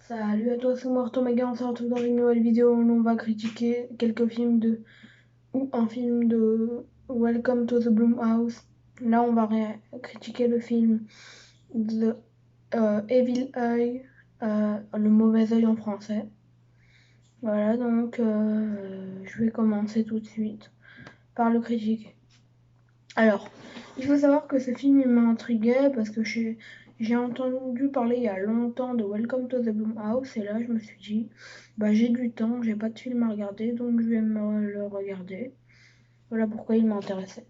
Salut à toi, c'est moi Artomaga, on se retrouve dans une nouvelle vidéo où on va critiquer quelques films ou un film de Welcome to the Bloom House. Là, on va critiquer le film The Evil Eye, le mauvais œil en français. Voilà, donc je vais commencer tout de suite par le critique. Alors, il faut savoir que ce film il m'a intrigué parce que j'ai entendu parler il y a longtemps de Welcome to the Bloom House et là je me suis dit, bah j'ai du temps, j'ai pas de film à regarder donc je vais me le regarder. Voilà pourquoi il m'intéressait.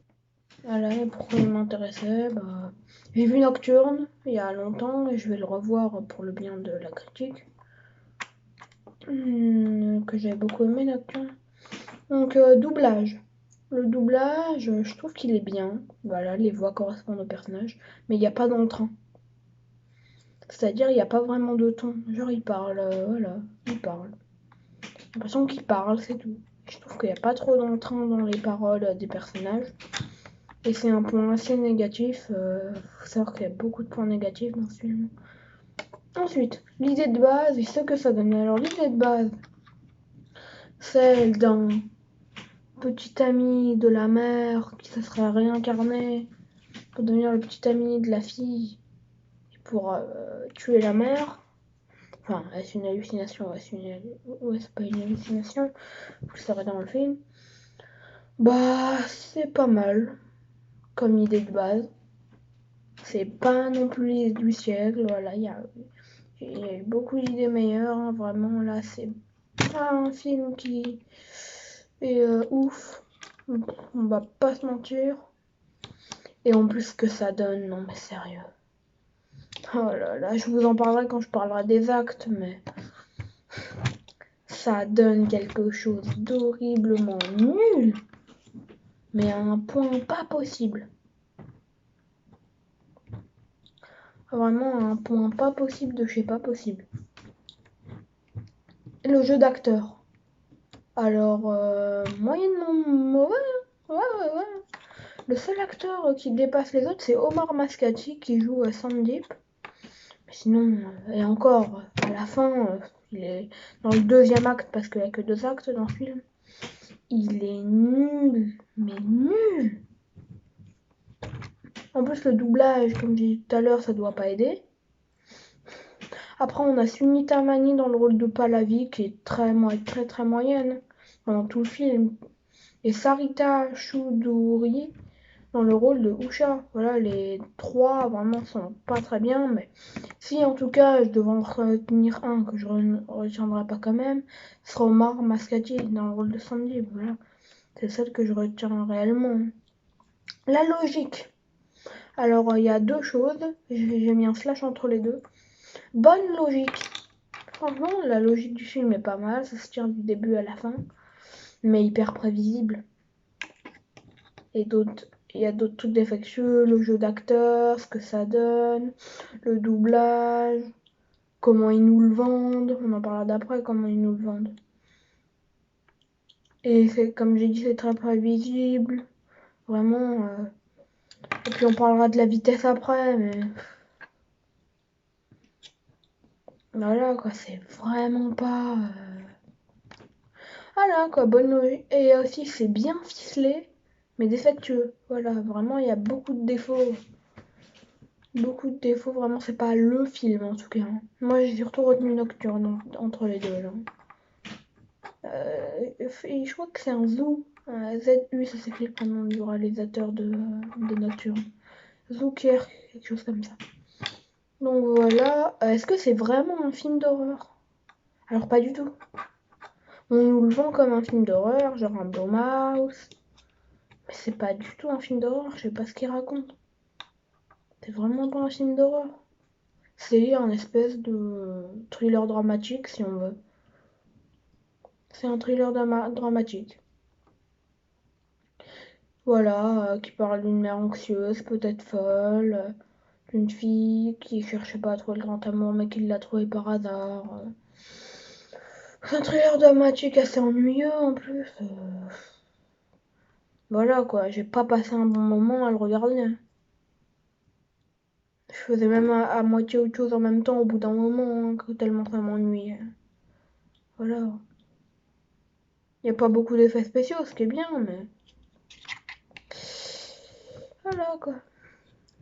Voilà pourquoi il m'intéressait. Bah, j'ai vu Nocturne il y a longtemps et je vais le revoir pour le bien de la critique. Que j'ai beaucoup aimé Nocturne. Donc doublage. Le doublage, je trouve qu'il est bien. Voilà, les voix correspondent au personnage. Mais il n'y a pas d'entrain. C'est-à-dire, il n'y a pas vraiment de ton. Genre, il parle, voilà, il parle. J'ai l'impression qu'il parle, c'est tout. Je trouve qu'il n'y a pas trop d'entrain dans les paroles des personnages. Et c'est un point assez négatif. Faut savoir qu'il y a beaucoup de points négatifs dans ce film. Ensuite, l'idée de base et ce que ça donne. Alors, l'idée de base, celle d'un petit ami de la mère qui se serait réincarné pour devenir le petit ami de la fille et pour tuer la mère. Enfin, est-ce une hallucination ou est-ce pas une hallucination? Vous le saurez dans le film. Bah, c'est pas mal comme idée de base. C'est pas non plus l'idée du siècle. Voilà, il y a eu beaucoup d'idées meilleures. Hein, vraiment, là, c'est pas un film qui est ouf. On va pas se mentir. Et en plus, ce que ça donne, non mais sérieux. Oh là là, je vous en parlerai quand je parlerai des actes, mais ça donne quelque chose d'horriblement nul, mais à un point pas possible. Vraiment à un point pas possible de chez pas possible. Et le jeu d'acteur. Alors, moyennement mauvais. Ouais. Le seul acteur qui dépasse les autres, c'est Omar Mascati qui joue Sandeep. Mais sinon, et encore, à la fin, il est dans le deuxième acte parce qu'il n'y a que 2 actes dans le film. Il est nul, mais nul. En plus, le doublage, comme j'ai dit tout à l'heure, ça doit pas aider. Après, on a Sunita Mani dans le rôle de Pallavi, qui est très moyenne pendant tout le film. Et Sarita Choudhury dans le rôle de Usha. Voilà, les 3 vraiment sont pas très bien, mais si en tout cas je devais en retenir un que je ne retiendrai pas quand même, ce sera Omar Mascati dans le rôle de Sandy. Voilà, c'est celle que je retiens réellement. La logique. Alors, il y a 2 choses. J'ai mis un slash entre les deux. Bonne logique. Franchement, la logique du film est pas mal. Ça se tient du début à la fin. Mais hyper prévisible. Et il y a d'autres trucs défectueux. Le jeu d'acteur, ce que ça donne. Le doublage. Comment ils nous le vendent. On en parlera d'après, comment ils nous le vendent. Et c'est, comme j'ai dit, c'est très prévisible. Vraiment. Et puis on parlera de la vitesse après, mais voilà quoi, c'est vraiment pas. Voilà quoi, bonne logique. Et aussi c'est bien ficelé, mais défectueux. Voilà, vraiment il y a beaucoup de défauts. Beaucoup de défauts, vraiment c'est pas le film en tout cas. Hein. Moi j'ai surtout retenu Nocturne entre les deux là. Et je crois que c'est un ZU. ZU, ça s'écrit le prénom du réalisateur de Nocturne. Zucker, quelque chose comme ça. Donc voilà. Est-ce que c'est vraiment un film d'horreur? Alors pas du tout. On nous le vend comme un film d'horreur, genre un Blumhouse. Mais c'est pas du tout un film d'horreur, je sais pas ce qu'il raconte. C'est vraiment pas un film d'horreur. C'est un espèce de thriller dramatique, si on veut. C'est un thriller dramatique. Voilà, qui parle d'une mère anxieuse, peut-être folle, d'une fille qui cherchait pas à trouver le grand amour, mais qui l'a trouvé par hasard. C'est un thriller dramatique assez ennuyeux en plus. Voilà quoi, j'ai pas passé un bon moment à le regarder. Je faisais même à moitié autre chose en même temps au bout d'un moment, hein, tellement ça m'ennuyait. Voilà. Il n'y a pas beaucoup d'effets spéciaux, ce qui est bien, mais... Voilà, quoi.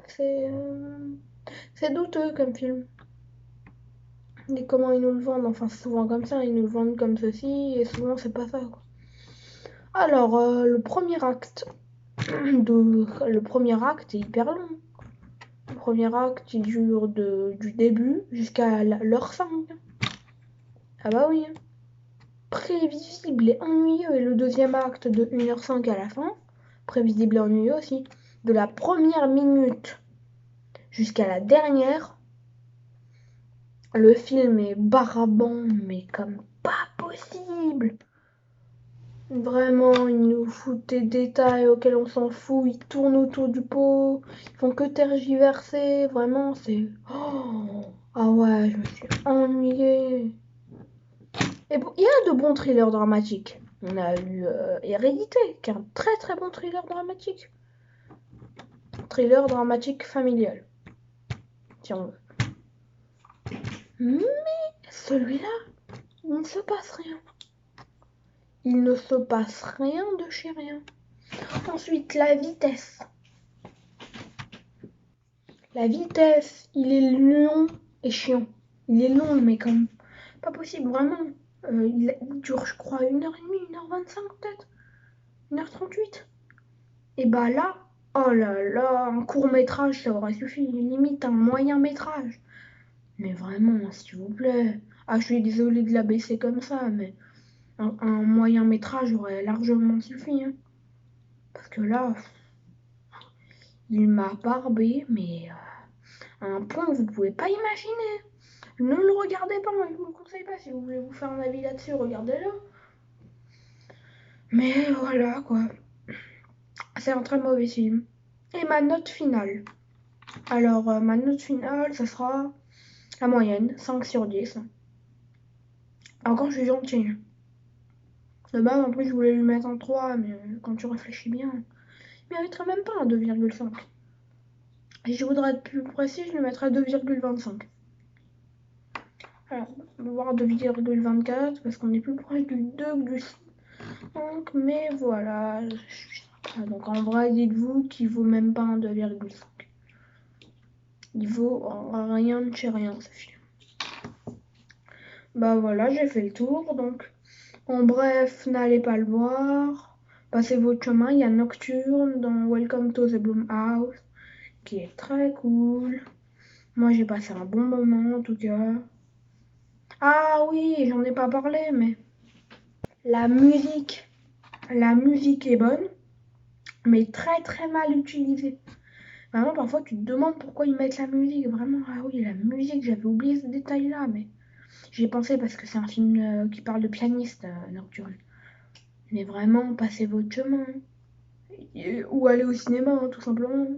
C'est... C'est douteux comme film. Et comment ils nous le vendent, enfin c'est souvent comme ça, ils nous le vendent comme ceci, et souvent c'est pas ça, quoi. Alors, le premier acte le premier acte est hyper long. Le premier acte, il dure du début jusqu'à l'heure 5. Ah bah oui. Prévisible et ennuyeux. Et le deuxième acte de 1h05 à la fin. Prévisible et ennuyeux aussi. De la première minute jusqu'à la dernière. Le film est barbant, mais comme pas possible. Vraiment, ils nous foutent des détails auxquels on s'en fout. Ils tournent autour du pot. Ils font que tergiverser. Vraiment, c'est... Oh, ah ouais, je me suis ennuyée. Et bon, il y a de bons thrillers dramatiques. On a eu Hérédité, qui est un très très bon thriller dramatique. Thriller dramatique familial, si on veut. Mais celui-là, il ne se passe rien. Il ne se passe rien de chez rien. Ensuite, la vitesse. La vitesse, il est long et chiant. Il est long, mais comme pas possible, vraiment. Il dure, je crois, 1h30, 1h25 peut-être. 1h38. Et bah là, oh là là, un court métrage, ça aurait suffi. Limite un moyen métrage. Mais vraiment, s'il vous plaît. Ah, je suis désolée de la baisser comme ça, mais un moyen métrage aurait largement suffi. Hein. Parce que là, il m'a barbé, mais à un point que vous ne pouvez pas imaginer. Ne le regardez pas, moi je vous le conseille pas. Si vous voulez vous faire un avis là-dessus, regardez-le. Mais voilà quoi. C'est un très mauvais film. Et ma note finale. Alors, ma note finale, ça sera la moyenne, 5 sur 10. Encore, je suis gentille. De base, en plus, je voulais lui mettre un 3, mais quand tu réfléchis bien, il mériterait même pas un 2,5. Et je voudrais être plus précis, je lui mettrais 2,25. Alors, on va voir 2,24 parce qu'on est plus proche du 2 que du 5. Mais voilà. Donc en vrai, dites-vous qu'il vaut même pas un 2,5. Il vaut rien de chez rien ce film. Bah voilà, j'ai fait le tour. Donc en bref, n'allez pas le voir. Passez votre chemin. Il y a Nocturne dans Welcome to the Bloom House qui est très cool. Moi j'ai passé un bon moment en tout cas. Ah oui, j'en ai pas parlé, mais la musique, la musique est bonne, mais très très mal utilisée. Vraiment, parfois tu te demandes pourquoi ils mettent la musique. Vraiment, ah oui, la musique, j'avais oublié ce détail-là, mais j'y ai pensé parce que c'est un film qui parle de pianiste nocturne. Mais vraiment, passez votre chemin. Ou aller au cinéma, hein, tout simplement.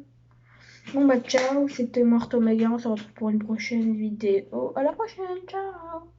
Bon bah ciao, c'était Marteau Méga, on se retrouve pour une prochaine vidéo. À la prochaine, ciao.